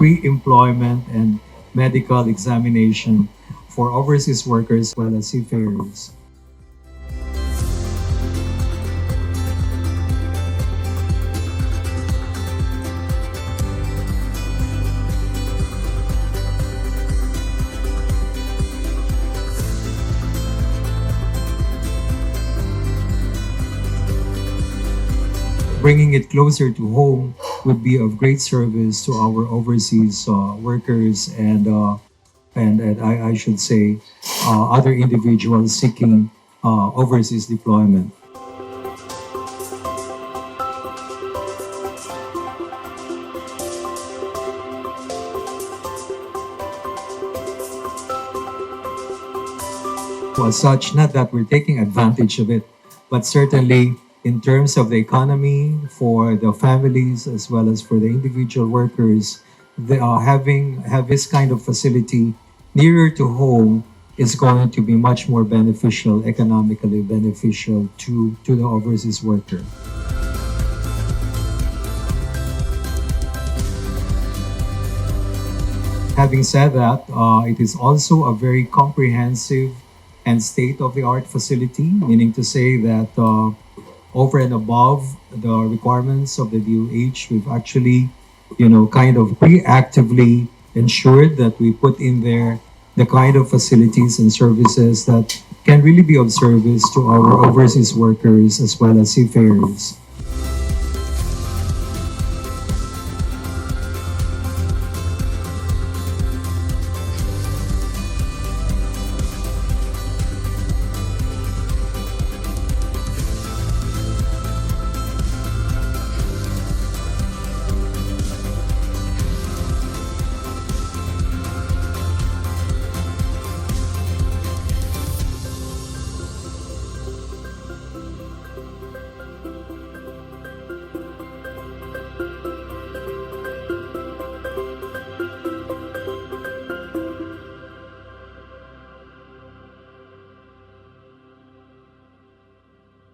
pre-employment and medical examination for overseas workers as well as seafarers. Bringing it closer to home would be of great service to our overseas workers and I should say other individuals seeking overseas deployment. As such, not that we're taking advantage of it, but certainly in terms of the economy for the families as well as for the individual workers, they are have this kind of facility nearer to home is going to be much more beneficial, economically beneficial to the overseas worker. Having said that, it is also a very comprehensive and state-of-the-art facility, meaning to say that over and above the requirements of the DOH, we've actually, kind of preactively ensured that we put in there the kind of facilities and services that can really be of service to our overseas workers as well as seafarers.